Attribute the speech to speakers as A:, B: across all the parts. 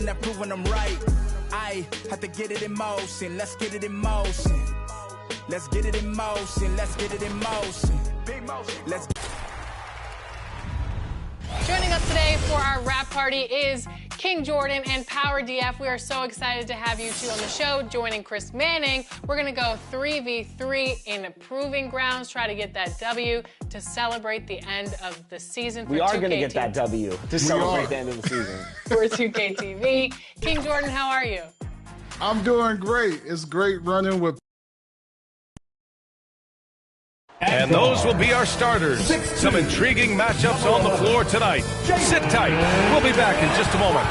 A: Not proving I'm right. I have to get it in motion. Let's get it in motion. Let's get it in motion. Let's get it in motion. Big motion. Let's.
B: Joining us today for our rap party is King Jordan and Power DF. We are so excited to have you two on the show. Joining Chris Manning, we're going to go 3v3 in proving grounds, try to get that W to celebrate the end of the season for 2K.
C: We are going to get that W to celebrate the end of the season.
B: For 2K TV. King Jordan, how are you?
D: I'm doing great. It's great running with.
E: And those will be our starters. Some intriguing matchups on the floor tonight. Sit tight. We'll be back in just a moment.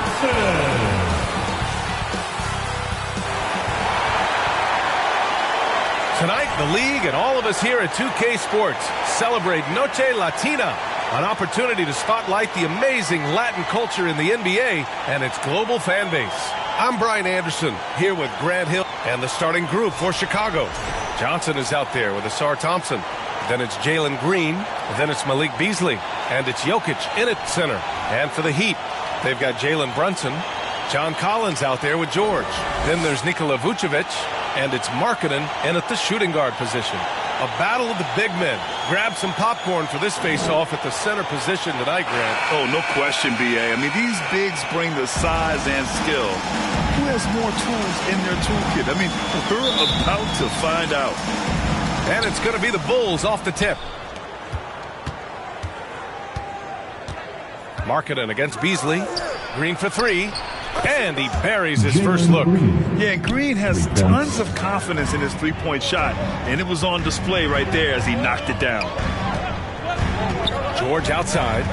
E: Tonight, the league and all of us here at 2K Sports celebrate Noche Latina, an opportunity to spotlight the amazing Latin culture in the NBA and its global fan base. I'm Brian Anderson, here with Grant Hill and the starting group for Chicago. Johnson is out there with Asar Thompson. Then it's Jalen Green. Then it's Malik Beasley. And it's Jokic in at center. And for the Heat, they've got Jalen Brunson. John Collins out there with George. Then there's Nikola Vucevic. And it's Markkanen in at the shooting guard position. A battle of the big men. Grab some popcorn for this face-off at the center position tonight, Grant.
F: Oh, no question, B.A. I mean, these bigs bring the size and skill. Who has more tools in their toolkit? I mean, we're about to find out.
E: And it's going to be the Bulls off the tip. Markkanen against Beasley. Green for three. And he buries his first look.
F: Yeah, and Green has tons of confidence in his three-point shot. And it was on display right there as he knocked it down.
E: George outside.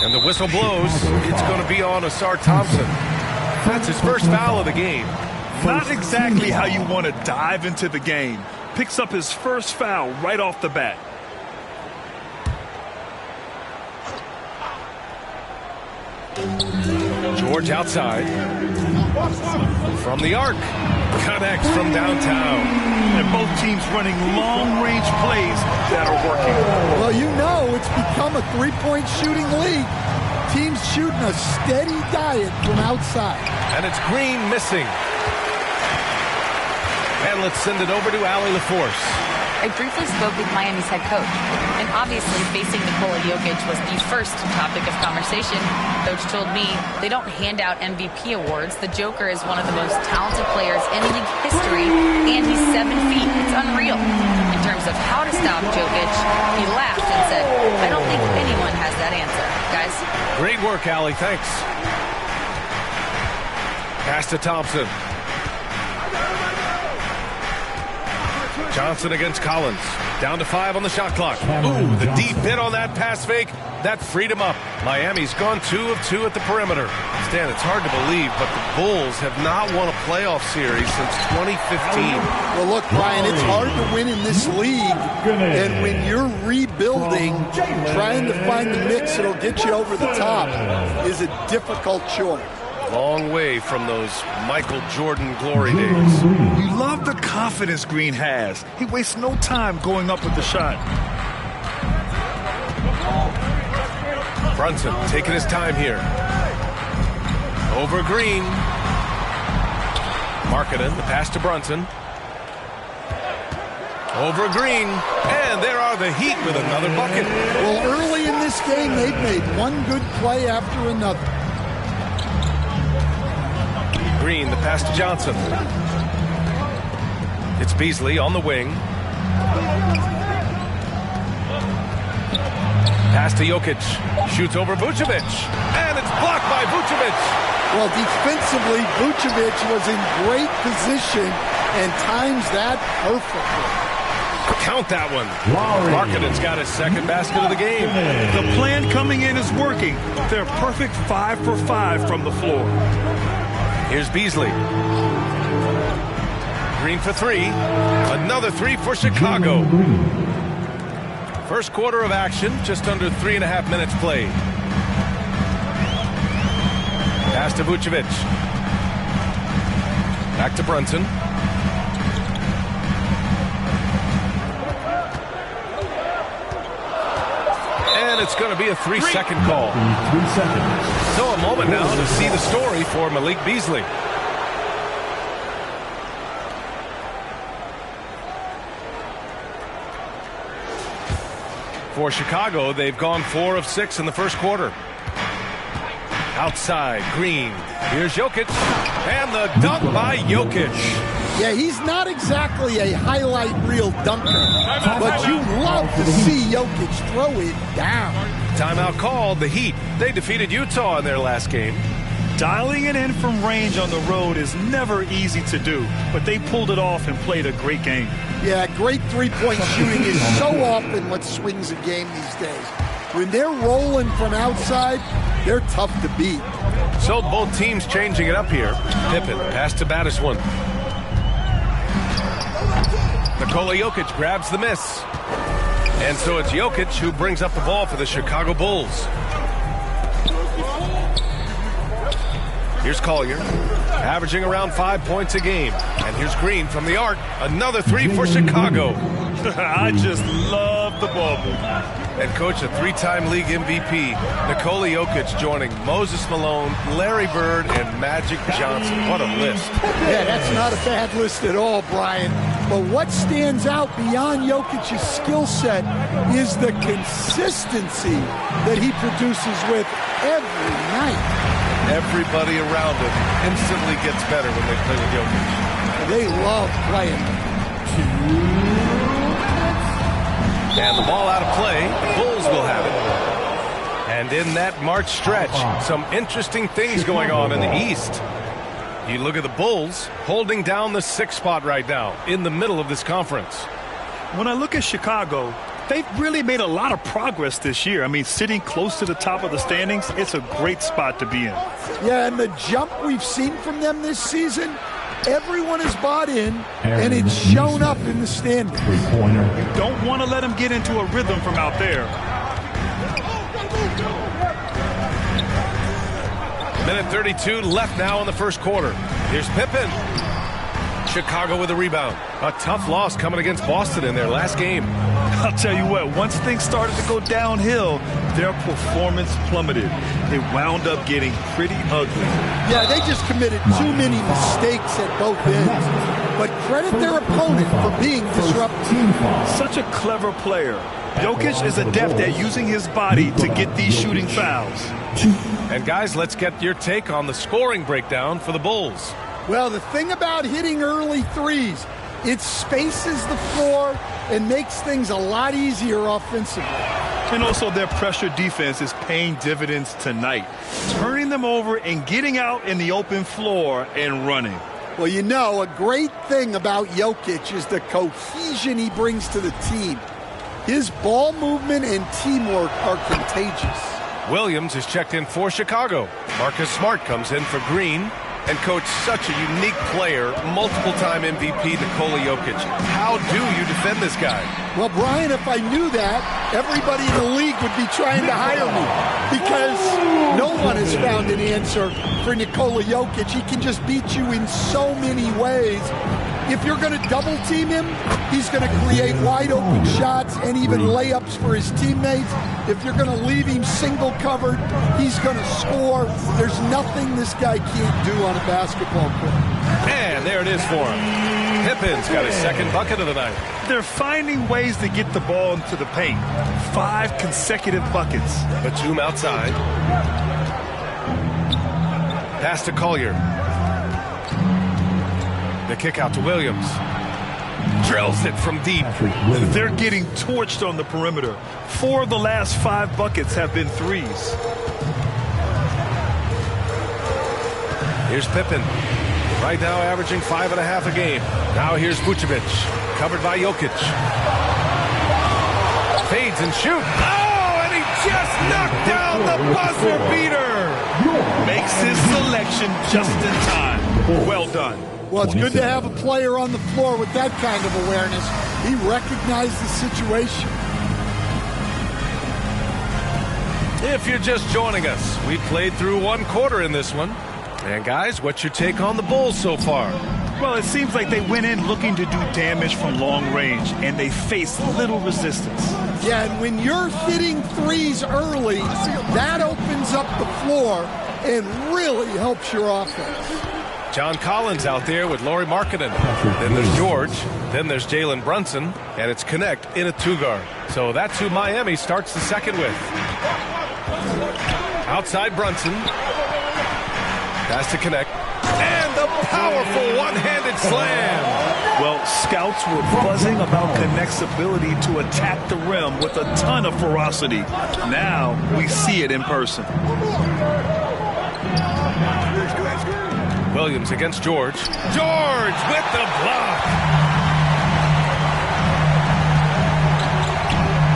E: And the whistle blows. It's going to be on Asar Thompson. That's his first foul of the game.
F: Not exactly how you want to dive into the game. Picks up his first foul right off the bat.
E: George outside. From the arc. Connects from downtown.
F: And both teams running long-range plays that are working.
G: Well, you know it's become a three-point shooting league. Teams shooting a steady diet from outside.
E: And it's Green missing. And let's send it over to Allie LaForce.
H: I briefly spoke with Miami's head coach, and obviously facing Nikola Jokic was the first topic of conversation. Coach told me they don't hand out MVP awards. The Joker is one of the most talented players in league history, and he's 7 feet. It's unreal. In terms of how to stop Jokic, he laughed and said, I don't think anyone has that answer. Guys?
E: Great work, Allie. Thanks. Pass to Thompson. Johnson against Collins. Down to 5 on the shot clock. Ooh, the deep hit on that pass fake. That freed him up. Miami's gone 2 of 2 at the perimeter. Stan, it's hard to believe, but the Bulls have not won a playoff series since 2015.
G: Well, look, Brian, it's hard to win in this league. And when you're rebuilding, trying to find the mix that'll get you over the top is a difficult chore.
E: Long way from those Michael Jordan glory days.
F: We love the confidence Green has. He wastes no time going up with the shot.
E: Brunson taking his time here. Over Green. Markkanen, the pass to Brunson. Over Green. And there are the Heat with another bucket.
G: Well, early in this game, they've made one good play after another.
E: Green, the pass to Johnson. It's Beasley on the wing. Pass to Jokic. Shoots over Vucevic. And it's blocked by Vucevic.
G: Well, defensively, Vucevic was in great position and times that perfectly.
E: Count that one. Markkanen's got his second basket of the game.
F: The plan coming in is working. They're perfect 5 for 5 from the floor.
E: Here's Beasley. Green for 3. Another 3 for Chicago. First quarter of action, just under 3.5 minutes played. Pass to Vucevic. Back to Brunson. And it's going to be a 3-second call.
I: 3 seconds.
E: So a moment now to see the story for Malik Beasley. For Chicago, they've gone 4 of 6 in the first quarter. Outside, Green. Here's Jokic. And the dunk by Jokic.
G: Yeah, he's not exactly a highlight reel dunker, but you love to see Jokic throw it down.
E: Timeout called. The Heat. They defeated Utah in their last game.
F: Dialing it in from range on the road is never easy to do, but they pulled it off and played a great game.
G: Yeah, great three-point shooting is so often what swings a game these days. When they're rolling from outside, they're tough to beat.
E: So both teams changing it up here. Pippen pass to Battiswan. Nikola Jokic grabs the miss. And so it's Jokic who brings up the ball for the Chicago Bulls. Here's Collier, averaging around 5 points a game. And here's Green from the arc. Another 3 for Chicago.
F: I just love the bubble.
E: And coach, a 3-time league MVP, Nikola Jokic joining Moses Malone, Larry Bird, and Magic Johnson. What a list.
G: Yeah, that's not a bad list at all, Brian. But what stands out beyond Jokic's skill set is the consistency that he produces with every night.
E: Everybody around him instantly gets better when they play with Jokic.
G: They love playing.
E: And the ball out of play. The Bulls will have it. And in that March stretch, some interesting things going on in the East. You look at the Bulls holding down the 6th spot right now in the middle of this conference.
F: When I look at Chicago, they've really made a lot of progress this year. I mean, sitting close to the top of the standings, it's a great spot to be in.
G: Yeah, and the jump we've seen from them this season, everyone has bought in, and it's shown up in the standings.
F: You don't want to let them get into a rhythm from out there.
E: Minute 32 left now in the first quarter. Here's Pippen. Chicago with a rebound. A tough loss coming against Boston in their last game.
F: I'll tell you what, once things started to go downhill, their performance plummeted. It wound up getting pretty ugly.
G: Yeah, they just committed too many mistakes at both ends. But credit their opponent for being disruptive.
F: Such a clever player. Jokic is adept at using his body to get these shooting fouls.
E: And guys, let's get your take on the scoring breakdown for the Bulls.
G: Well, the thing about hitting early threes, it spaces the floor and makes things a lot easier offensively.
F: And also their pressure defense is paying dividends tonight, turning them over and getting out in the open floor and running.
G: Well, you know, a great thing about Jokic is the cohesion he brings to the team. His ball movement and teamwork are contagious.
E: Williams is checked in for Chicago. Marcus Smart comes in for Green. And coach, such a unique player, multiple-time MVP Nikola Jokic. How do you defend this guy?
G: Well, Brian, if I knew that, everybody in the league would be trying to hire me because no one has found an answer for Nikola Jokic. He can just beat you in so many ways. If you're going to double team him, he's going to create wide open shots and even layups for his teammates. If you're going to leave him single covered, he's going to score. There's nothing this guy can't do on a basketball court.
E: And there it is for him. Pippen's got his second bucket of the night.
F: They're finding ways to get the ball into the paint. 5 consecutive buckets.
E: Batum outside. Pass to Collier. The kick out to Williams. Drills it from deep.
F: They're getting torched on the perimeter. 4 of the last 5 buckets have been threes.
E: Here's Pippen. Right now averaging 5.5 a game. Now here's Vucevic. Covered by Jokic. Fades and shoot. Oh, and he just knocked down the buzzer beater.
F: Makes his selection just in time. Well done.
G: Well, it's good to have a player on the floor with that kind of awareness. He recognized the situation.
E: If you're just joining us, we played through 1 quarter in this one. And guys, what's your take on the Bulls so far?
F: Well, it seems like they went in looking to do damage from long range, and they faced little resistance.
G: Yeah, and when you're hitting threes early, that opens up the floor and really helps your offense.
E: John Collins out there with Lauri Markkanen. Then there's George. Then there's Jalen Brunson. And it's Connect in a two-guard. So that's who Miami starts the second with. Outside Brunson. Pass to Connect. And the powerful one-handed slam.
F: Well, scouts were buzzing about Connect's ability to attack the rim with a ton of ferocity. Now we see it in person.
E: Williams against George. George with the block.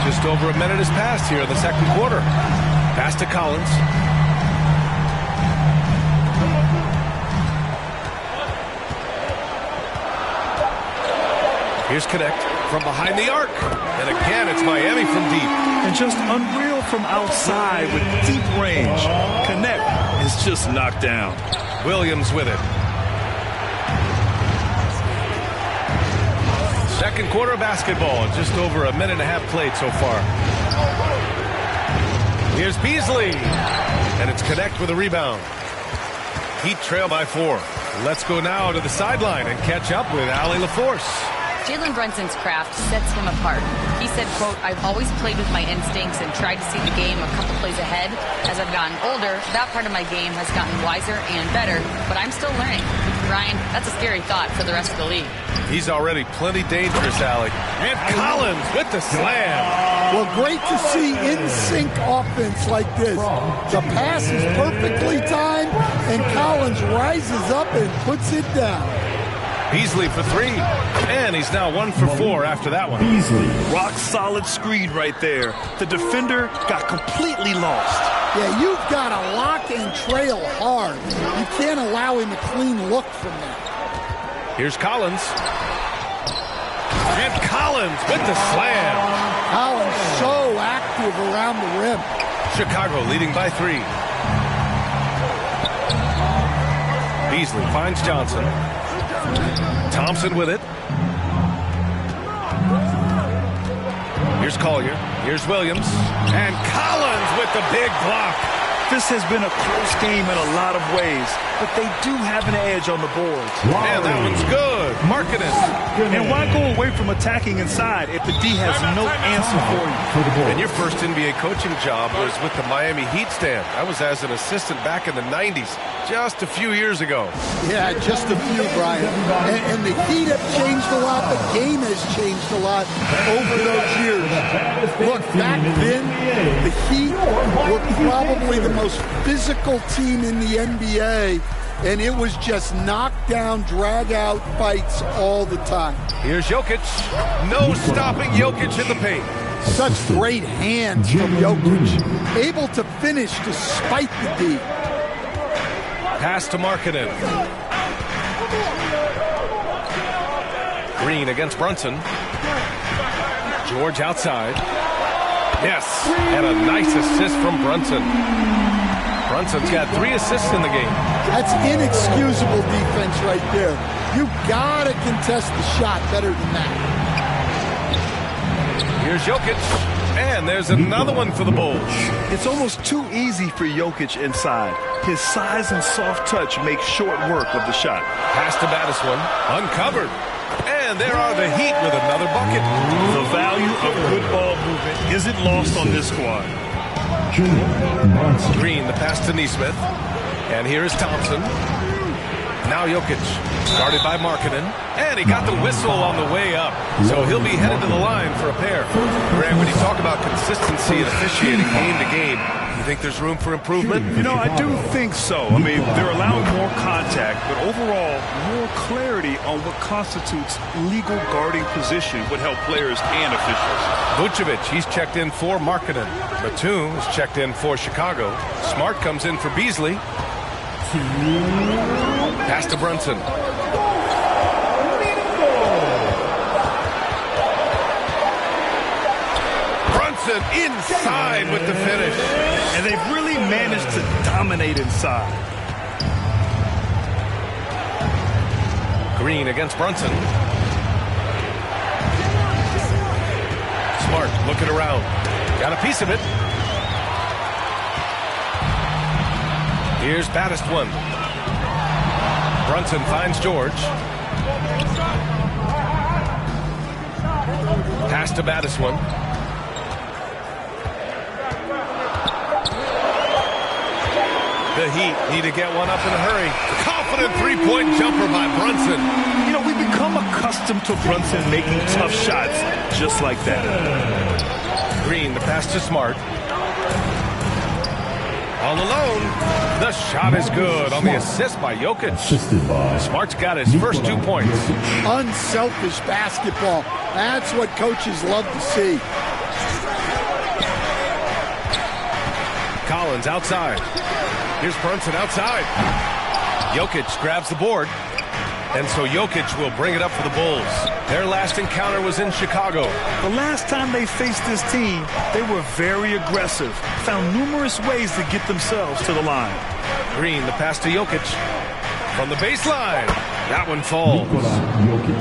E: Just over a minute has passed here in the second quarter. Pass to Collins. Here's Connect from behind the arc. And again, it's Miami from deep.
F: And just unreal from outside with deep range. Connect is just knocked down.
E: Williams with it. Second quarter basketball. Just over a minute and a half played so far. Here's Beasley. And it's Connect with a rebound. Heat trail by 4. Let's go now to the sideline and catch up with Allie LaForce.
H: Jalen Brunson's craft sets him apart. He said, quote, "I've always played with my instincts and tried to see the game a couple plays ahead. As I've gotten older, that part of my game has gotten wiser and better, but I'm still learning." Ryan, that's a scary thought for the rest of the league.
E: He's already plenty dangerous, Alec. And Collins with the slam.
G: Well, great to see in-sync offense like this. The pass is perfectly timed, and Collins rises up and puts it down.
E: Beasley for 3. And he's now 1 for 4 after that one.
F: Beasley. Rock solid screen right there. The defender got completely lost.
G: Yeah, you've got to lock and trail hard. You can't allow him a clean look from that.
E: Here's Collins. And Collins with the slam.
G: Collins so active around the rim.
E: Chicago leading by 3. Beasley finds Johnson. Thompson with it. Here's Collier. Here's Williams. And Collins with the big block.
F: This has been a close game in a lot of ways, but they do have an edge on the boards.
E: And that one's good. Markkanen.
F: And why go away from attacking inside if the D has no answer for you?
E: And your first NBA coaching job was with the Miami Heat stand. I was as an assistant back in the 90s, just a few years ago.
G: Yeah, just a few, Brian. And the Heat have changed a lot. The game has changed a lot over those years. Look, back then, the Heat were probably the most physical team in the NBA, and it was just knockdown, drag-out fights all the time.
E: Here's Jokic. No stopping Jokic in the paint.
G: Such great hands from Jokic. Able to finish despite the D.
E: Pass to Markkanen. Green against Brunson. George outside. Yes, and a nice assist from Brunson. Brunson's got 3 assists in the game.
G: That's inexcusable defense right there. You gotta contest the shot better than that.
E: Here's Jokic, and there's another one for the Bulls.
F: It's almost too easy for Jokic inside. His size and soft touch make short work of the shot.
E: Pass to Madison, uncovered. And there are the Heat with another bucket.
F: The value of good ball movement isn't lost on this squad.
E: Green, the pass to Nesmith. And here is Thompson. Now Jokic, guarded by Markkanen. And he got the whistle on the way up. So he'll be headed to the line for a pair. Greg, when you talk about consistency and officiating game to game, you think there's room for improvement?
F: You know, I do think so. I mean, they're allowing more contact, but overall, more clarity on what constitutes legal guarding position would help players and officials.
E: Vucevic, he's checked in for Markkanen. Batum is checked in for Chicago. Smart comes in for Beasley. Pass to Brunson. Brunson inside with the finish.
F: And they've really managed to dominate inside. Green against Brunson.
E: Smart looking around. Got a piece of it. Here's baddest one. Brunson finds George. Pass to baddest one. The Heat need to get one up in a hurry. Confident three-point jumper by Brunson.
F: You know, we've become accustomed to Brunson making tough shots just like that.
E: Green, the pass to Smart. All alone. The shot is good on the assist by Jokic. Smart's got his first 2 points.
G: Unselfish basketball. That's what coaches love to see.
E: Collins outside. Here's Brunson outside. Jokic grabs the board. And so Jokic will bring it up for the Bulls. Their last encounter was in Chicago.
F: The last time they faced this team, they were very aggressive, found numerous ways to get themselves to the line.
E: Green, the pass to Jokic. From the baseline. That one falls.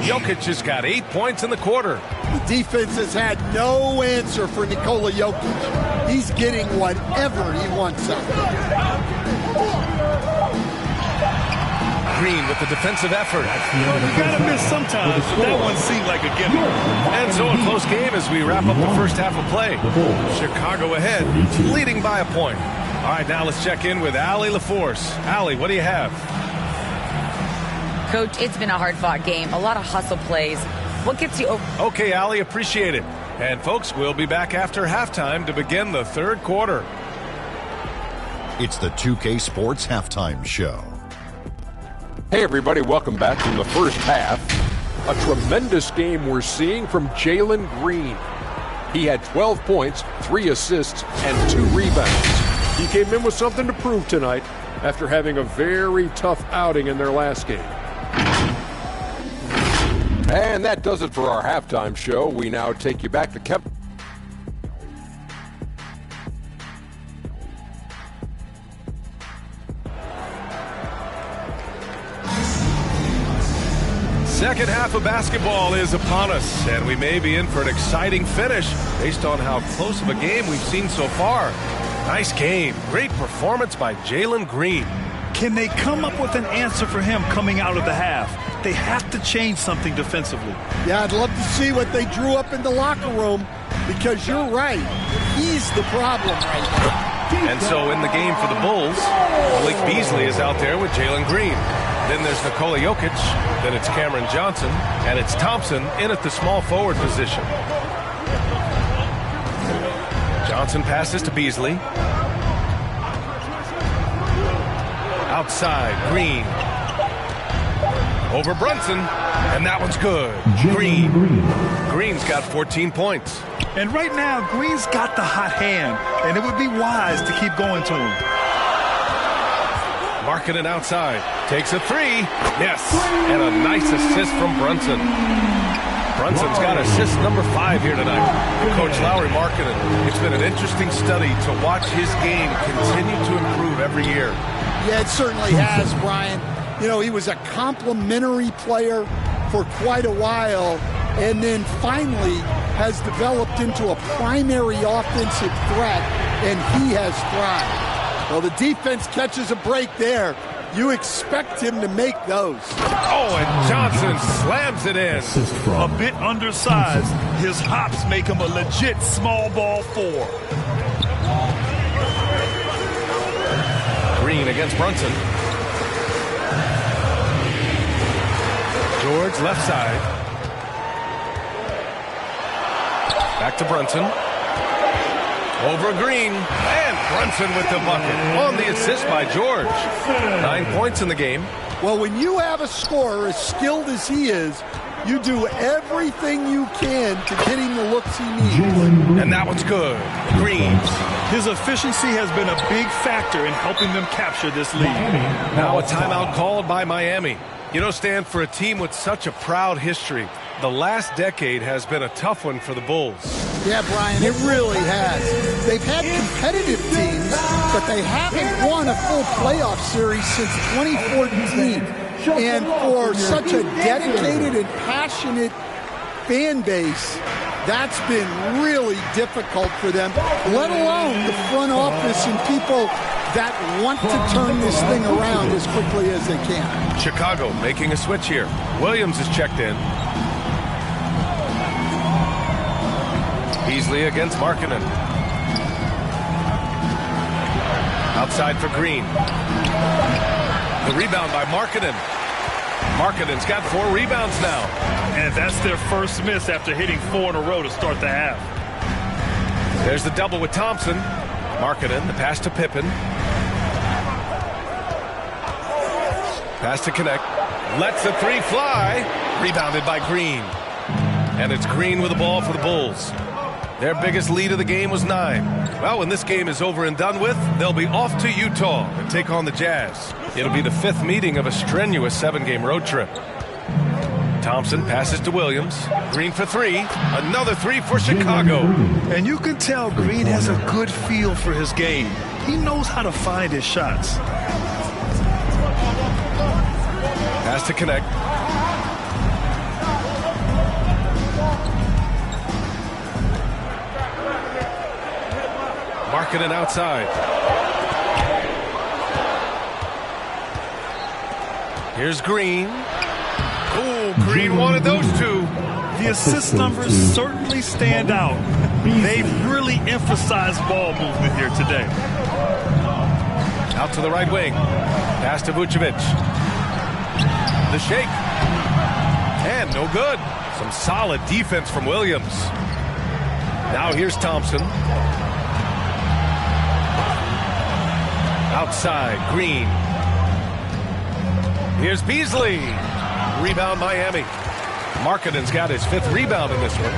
E: Jokic has got 8 points in the quarter.
G: The defense has had no answer for Nikola Jokic. He's getting whatever he wants out there.
E: Green with the defensive effort.
F: You gotta miss sometimes, but that one seemed like a gimme.
E: And so a close game as we wrap up the first half of play. Chicago ahead, leading by a point. All right, now let's check in with Allie LaForce. Allie, what do you have?
H: Coach, it's been a hard-fought game. A lot of hustle plays. What gets you over?
E: Okay, Allie, appreciate it. And folks, we'll be back after halftime to begin the third quarter.
I: It's the 2K Sports Halftime Show.
J: Hey everybody, welcome back from the first half. A tremendous game we're seeing from Jalen Green. He had 12 points, 3 assists, and 2 rebounds. He came in with something to prove tonight after having a very tough outing in their last game. And that does it for our halftime show. We now take you back to Kevin.
E: Second half of basketball is upon us, and we may be in for an exciting finish based on how close of a game we've seen so far. Nice game. Great performance by Jalen Green.
F: Can they come up with an answer for him coming out of the half? They have to change something defensively.
G: Yeah, I'd love to see what they drew up in the locker room, because you're right. He's the problem right now.
E: And so in the game for the Bulls, Malik Beasley is out there with Jalen Green. Then there's Nikola Jokic, then it's Cameron Johnson, and it's Thompson in at the small forward position. Johnson passes to Beasley. Outside, Green. Over Brunson, and that one's good. Green. Green's got 14 points.
F: And right now, Green's got the hot hand, and it would be wise to keep going to him.
E: Markkanen outside. Takes a three. Yes. And a nice assist from Brunson. Brunson's got assist number 5 here tonight. Coach Lowry Markkanen, it's been an interesting study to watch his game continue to improve every year.
G: Yeah, it certainly has, Brian. You know, he was a complimentary player for quite a while, and then finally has developed into a primary offensive threat, and he has thrived. Well, the defense catches a break there. You expect him to make those.
E: Oh, and Johnson slams it in.
F: A bit undersized. His hops make him a legit small ball 4.
E: Green against Brunson. George left side. Back to Brunson. Over Green. And Brunson with the bucket. On the assist by George. 9 points in the game.
G: Well, when you have a scorer as skilled as he is, you do everything you can to get him the looks he needs.
E: And that one's good. Green.
F: His efficiency has been a big factor in helping them capture this lead.
E: Now a timeout called by Miami. You know, Stan, for a team with such a proud history, the last decade has been a tough one for the Bulls.
G: Yeah, Brian, it really has. They've had competitive teams, but they haven't won a full playoff series since 2014. And for such a dedicated and passionate fan base, That's been really difficult for them, let alone the front office and people that want to turn this thing around as quickly as they can.
E: Chicago making a switch here. Williams is checked in. Beasley against Markkanen. Outside for Green. The rebound by Markkanen. Markkanen's got 4 rebounds now.
F: And that's their first miss after hitting 4 in a row to start the half.
E: There's the double with Thompson. Markkanen, the pass to Pippen. Pass to Connect. Lets the 3 fly. Rebounded by Green. And it's Green with the ball for the Bulls. Their biggest lead of the game was 9. Well, when this game is over and done with, they'll be off to Utah and take on the Jazz. It'll be the 5th meeting of a strenuous 7-game road trip. Thompson passes to Williams. Green for 3. Another 3 for Chicago.
F: And you can tell Green has a good feel for his game. He knows how to find his shots.
E: Pass to Connect. Markkanen outside. Here's Green. Oh, Green wanted those 2.
F: The assist numbers certainly stand out. They've really emphasized ball movement here today.
E: Out to the right wing. Pass to Vucevic. The shake. And no good. Some solid defense from Williams. Now here's Thompson. Outside, Green. Here's Beasley. Rebound, Miami. Markkanen's got his 5th rebound in this one.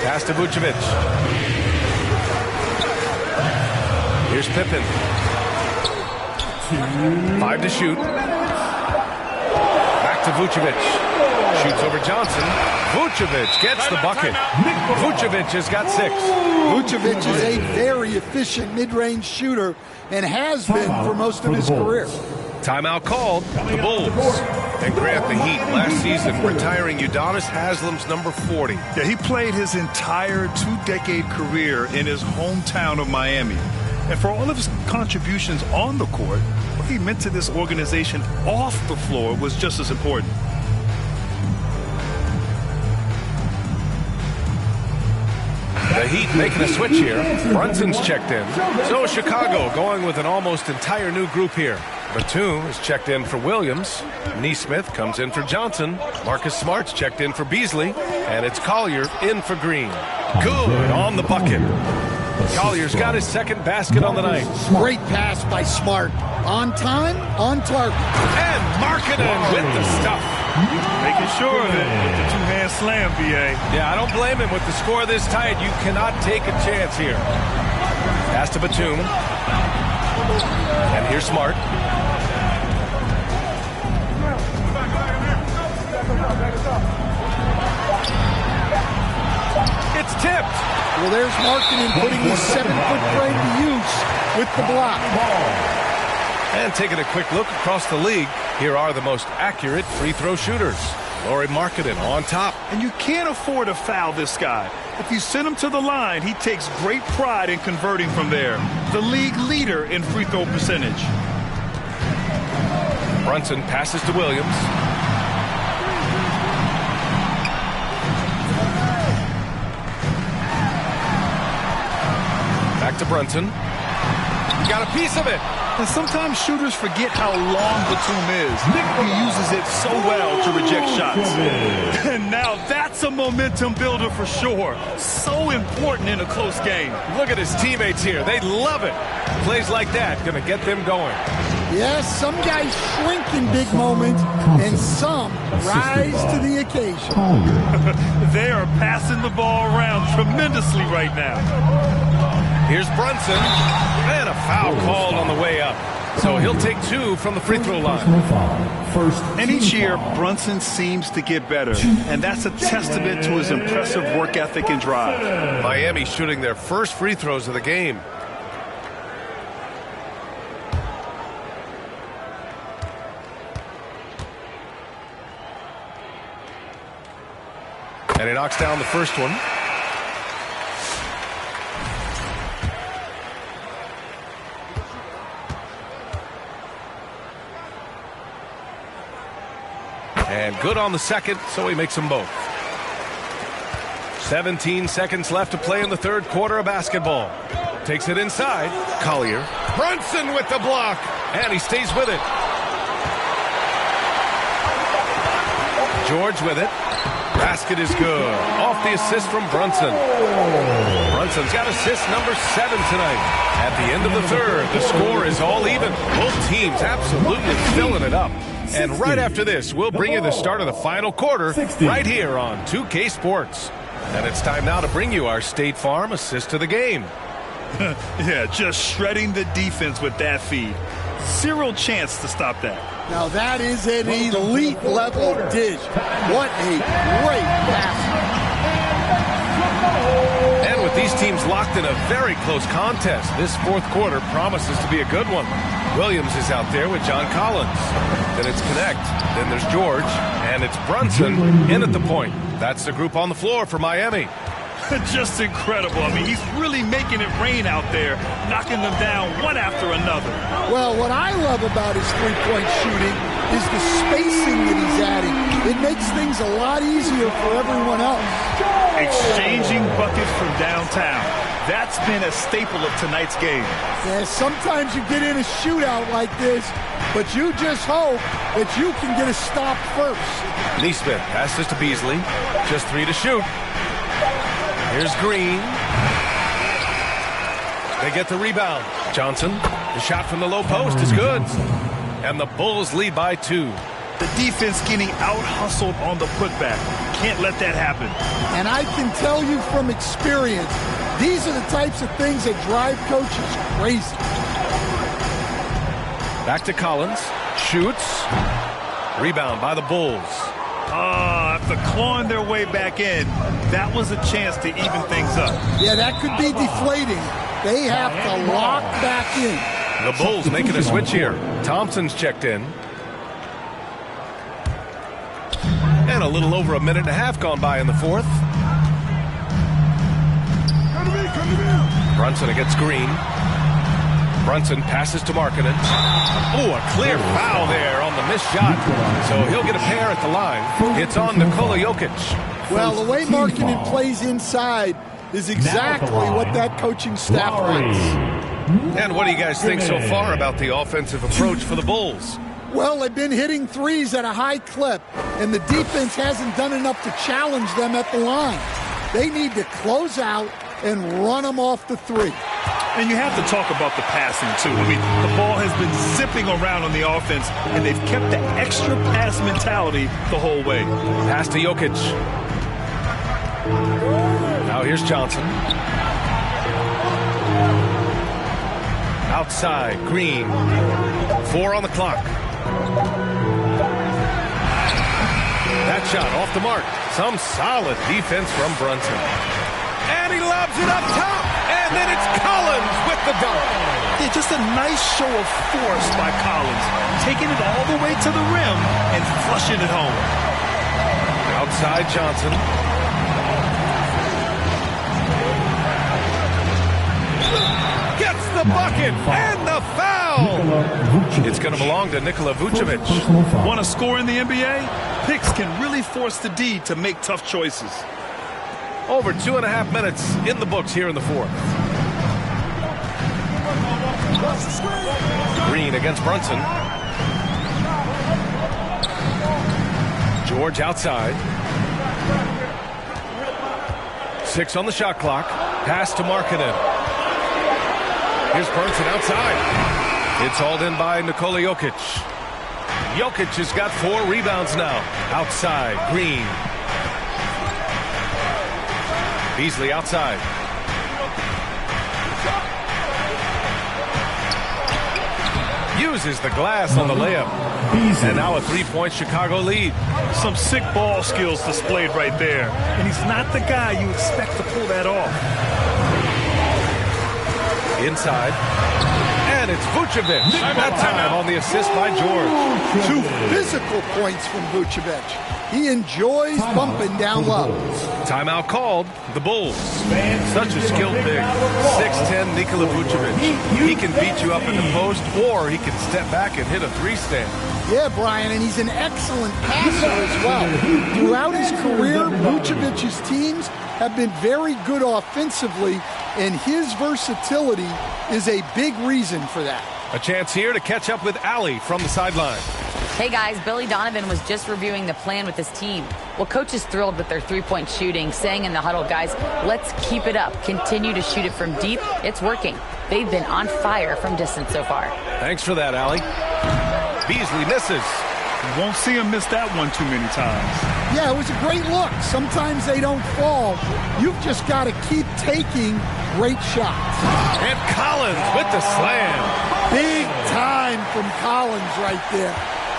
E: Pass to Vucevic. Here's Pippen. 5 to shoot. Back to Vucevic. Shoots over Johnson. Vucevic gets the bucket. Vucevic has got 6.
G: Vucevic is a very efficient mid-range shooter and has been for most of his career.
E: Timeout called. The Bulls. And Grant, the Heat last season retiring Udonis Haslam's number 40.
F: Yeah, he played his entire 2-decade career in his hometown of Miami. And for all of his contributions on the court, what he meant to this organization off the floor was just as important.
E: The Heat making a switch here. Brunson's checked in. So Chicago going with an almost entire new group here. Batum is checked in for Williams. Nesmith comes in for Johnson. Marcus Smart's checked in for Beasley. And it's Collier in for Green. Good on the bucket. Collier's got his 2nd basket on the night.
G: Great pass by Smart. On time, on target.
E: And Markkanen with the stuff.
F: Making sure of it with the 2-hand slam, B.A.
E: Yeah, I don't blame him. With the score this tight, you cannot take a chance here. Pass to Batum. And here's Smart. It's tipped.
G: Well, there's Markkanen putting his 7-foot frame to use with the block.
E: And taking a quick look across the league, here are the most accurate free throw shooters. Lauri Markkanen on top.
F: And you can't afford to foul this guy. If you send him to the line, he takes great pride in converting from there. The league leader in free throw percentage.
E: Brunson passes to Williams. Back to Brunson. Got a piece of it.
F: And sometimes shooters forget how long Batum is. He uses it so well to reject shots. And now that's a momentum builder for sure. So important in a close game.
E: Look at his teammates here. They love it. Plays like that going to get them going.
G: Yes, some guys shrink in big moments, and some rise to the occasion.
F: They are passing the ball around tremendously right now.
E: Here's Brunson, and a foul called on the way up. So he'll take 2 from the free throw line.
F: And each year, Brunson seems to get better, and that's a testament to his impressive work ethic and drive.
E: Miami shooting their first free throws of the game. And he knocks down the first one. And good on the second, so he makes them both. 17 seconds left to play in the third quarter of basketball. Takes it inside. Collier. Brunson with the block. And he stays with it. George with it. Basket is good. Off the assist from Brunson. Brunson's got assist number 7 tonight. At the end of the third, the score is all even. Both teams absolutely filling it up. And right after this, we'll bring you the start of the final quarter right here on 2K Sports. And it's time now to bring you our State Farm assist to the game.
F: Yeah, just shredding the defense with that feed. Zero chance to stop that.
G: Now that is an elite level dish. What a great pass.
E: And with these teams locked in a very close contest, this fourth quarter promises to be a good one. Williams is out there with John Collins. Then it's Connect. Then there's George. And it's Brunson in at the point. That's the group on the floor for Miami.
F: Just incredible. I mean, he's really making it rain out there, knocking them down one after another.
G: Well, what I love about his three-point shooting is the spacing that he's adding. It makes things a lot easier for everyone else.
F: Exchanging buckets from downtown. That's been a staple of tonight's game.
G: Yeah, sometimes you get in a shootout like this, but you just hope that you can get a stop first.
E: Neesmith passes to Beasley. Just 3 to shoot. Here's Green. They get the rebound. Johnson, the shot from the low post is good. And the Bulls lead by 2.
F: The defense getting out-hustled on the putback. Can't let that happen.
G: And I can tell you from experience, these are the types of things that drive coaches crazy.
E: Back to Collins. Shoots. Rebound by the Bulls.
F: After clawing their way back in, that was a chance to even things up.
G: Yeah, that could be deflating. They have to lock back in.
E: The Bulls making a switch here. Thompson's checked in. And a little over a minute and a half gone by in the fourth. Brunson against Green. Brunson passes to Markkanen. Oh, a clear foul there on the missed shot. So he'll get a pair at the line. It's on Nikola Jokic.
G: Well, the way Markkanen plays inside is exactly what that coaching staff likes.
E: And what do you guys think so far about the offensive approach for the Bulls?
G: Well, they've been hitting threes at a high clip, and the defense hasn't done enough to challenge them at the line. They need to close out and run them off the three.
F: And you have to talk about the passing, too. I mean, the ball has been zipping around on the offense, and they've kept the extra pass mentality the whole way.
E: Pass to Jokic. Now here's Johnson. Outside, Green. 4 on the clock. That shot off the mark. Some solid defense from Brunson. And he lobs it up top. And then it's Collins with the dunk.
F: Yeah, just a nice show of force by Collins. Taking it all the way to the rim and flushing it home.
E: Outside Johnson. Gets the bucket and the foul. It's going to belong to Nikola Vucevic.
F: Want to score in the NBA? Picks can really force the D to make tough choices.
E: Over 2.5 minutes in the books here in the fourth. Green against Brunson. George outside. 6 on the shot clock. Pass to Markkanen. Here's Brunson outside. It's hauled in by Nikola Jokic. Jokic has got 4 rebounds now. Outside, Green. Beasley outside. Uses the glass on the layup. And now a 3-point Chicago lead.
F: Some sick ball skills displayed right there. And he's not the guy you expect to pull that off.
E: Inside. And it's Vucevic. That time on the assist by George.
G: 2 physical points from Vucevic. He enjoys bumping down low.
E: Timeout called. The Bulls. Such a skilled big. 6'10" Nikola Vucevic. He can beat you up in the post, or he can step back and hit a 3-stand.
G: Yeah, Brian, and he's an excellent passer as well. Throughout his career, Vucevic's teams have been very good offensively, and his versatility is a big reason for that.
E: A chance here to catch up with Allie from the sideline.
H: Hey guys, Billy Donovan was just reviewing the plan with his team. Well, coach is thrilled with their three-point shooting, saying in the huddle, guys, let's keep it up. Continue to shoot it from deep. It's working. They've been on fire from distance so far.
E: Thanks for that, Allie. Beasley misses.
F: You won't see him miss that one too many times.
G: Yeah, it was a great look. Sometimes they don't fall. You've just got to keep taking great shots.
E: And Collins with the slam.
G: Big time from Collins right there.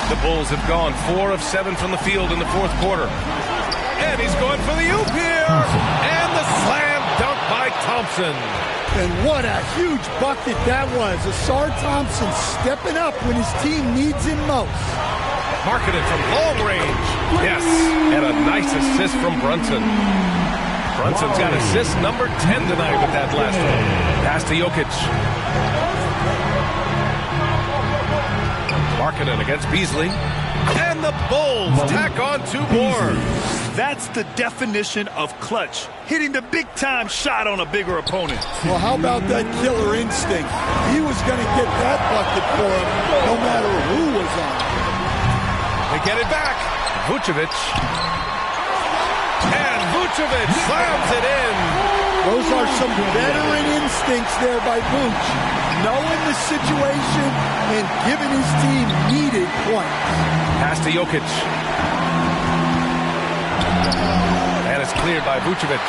E: The Bulls have gone 4 of 7 from the field in the fourth quarter. And he's going for the oop here. And the slam dunk by Thompson.
G: And what a huge bucket that was. Asar Thompson stepping up when his team needs him most.
E: Marketed from long range. Yes, and a nice assist from Brunson. Brunson's got assist number 10 tonight with that last one. Pass to Jokic. Marketed against Beasley. And the Bulls tack on 2 more.
F: That's the definition of clutch. Hitting the big-time shot on a bigger opponent.
G: Well, how about that killer instinct? He was going to get that bucket for him no matter who was on.
E: They get it back. Vucevic. And Vucevic slams it in.
G: Those are some veteran instincts there by Vuce. Knowing the situation and giving his team needed points.
E: Pass to Jokic. And it's cleared by Vucevic.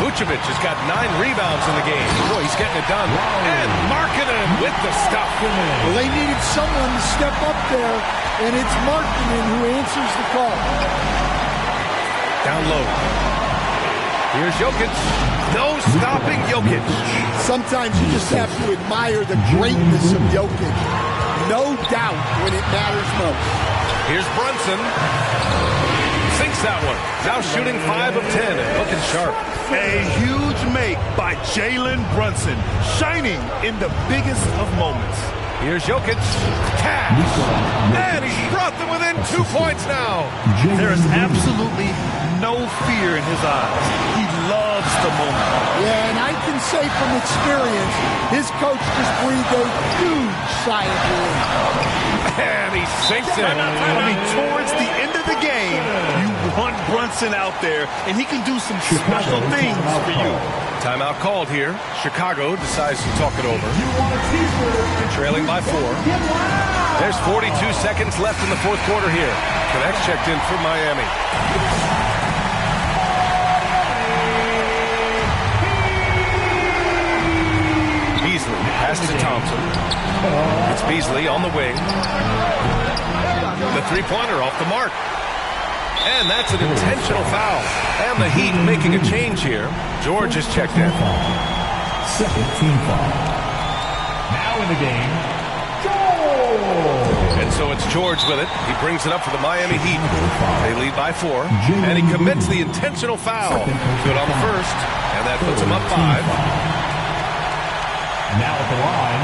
E: Vucevic has got 9 rebounds in the game. Boy, he's getting it done. And Markkanen with the stuff.
G: Well, they needed someone to step up there, and it's Markkanen who answers the call.
E: Down low. Here's Jokic. No stopping Jokic.
G: Sometimes you just have to admire the greatness of Jokic. No doubt when it matters most.
E: Here's Brunson. Sinks that one. Now shooting 5 of 10 and looking sharp.
F: A huge make by Jalen Brunson, shining in the biggest of moments.
E: Here's Jokic. Cash. And he's brought them within 2 points now.
F: There is absolutely no fear in his eyes. He loves the moment.
G: Yeah, and I can say from experience, his coach just breathed a huge sigh of relief.
E: And he sinks it.
F: I mean, towards the end of the game, you want Brunson out there, and he can do some special things for you.
E: Timeout called here. Chicago decides to talk it over. Trailing by 4. There's 42 seconds left in the fourth quarter here. Connects checked in for Miami. Beasley pass to Thompson. It's Beasley on the wing. The three-pointer off the mark. And that's an intentional foul. And the Heat making a change here. George has checked in.
K: Second team foul. Now in the game, George.
E: And so it's George with it. He brings it up for the Miami Heat. They lead by 4. And he commits the intentional foul. Good on the first. And that puts him up 5.
K: Now at the line.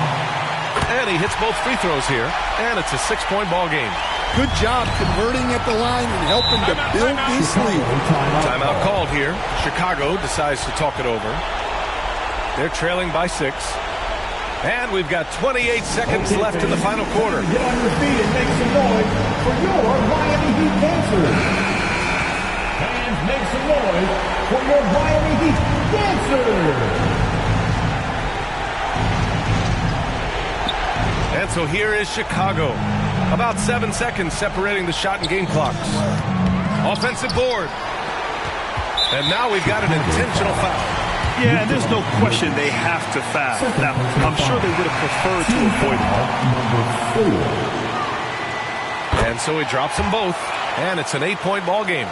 E: And he hits both free throws here. And it's a 6-point ball game.
G: Good job converting at the line and helping to build this lead.
E: Timeout called here. Chicago decides to talk it over. They're trailing by 6. And we've got 28 seconds left in the final quarter.
K: Get on your feet and make some noise for your Miami Heat dancers. Fans, make some noise for your Miami Heat dancers.
E: And so here is Chicago. About 7 seconds separating the shot and game clocks. Offensive board. And now we've got an intentional foul.
F: Yeah, and there's no question they have to foul. Now, I'm sure they would have preferred to avoid it.
E: And so he drops them both. And it's an 8-point ball game.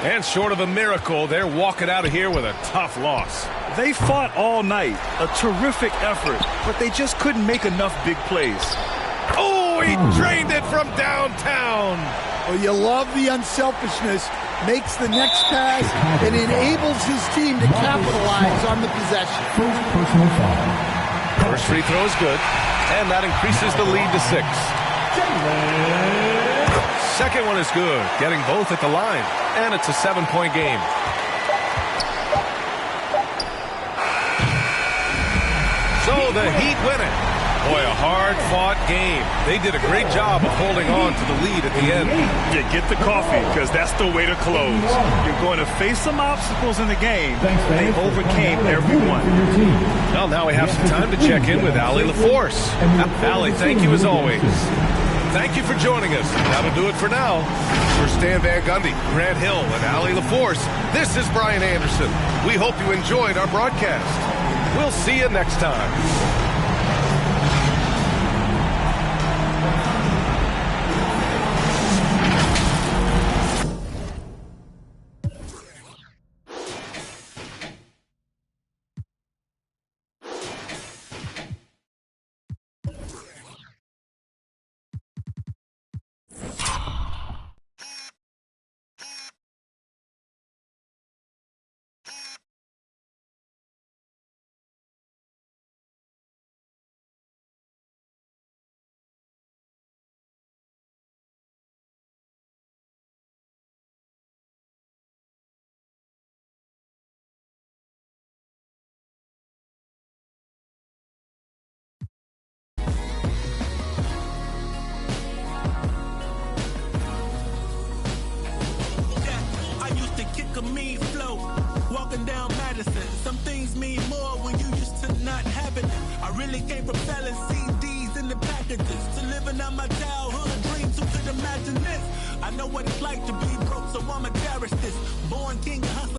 E: And short of a miracle, they're walking out of here with a tough loss.
F: They fought all night. A terrific effort, but they just couldn't make enough big plays.
E: Oh, he drained it from downtown.
G: Well, you love the unselfishness. Makes the next pass and enables his team to capitalize on the possession.
K: First personal foul.
E: First free throw is good, and that increases the lead to 6. Second one is good, getting both at the line, and it's a 7-point game. So the Heat win it. Boy, a hard-fought game. They did a great job of holding on to the lead at the end.
F: Yeah, get the coffee, because that's the way to close. You're going to face some obstacles in the game. They overcame every one.
E: Well, now we have some time to check in with Allie LaForce. Allie, thank you as always. Thank you for joining us. That'll do it for now. For Stan Van Gundy, Grant Hill, and Allie LaForce, this is Brian Anderson. We hope you enjoyed our broadcast. We'll see you next time.
A: A mean flow, walking down Madison. Some things mean more when you used to not have it. I really came from selling CDs in the packages to living out my childhood dreams. Who could imagine this? I know what it's like to be broke, so I'ma cherish this. Born king, hustler.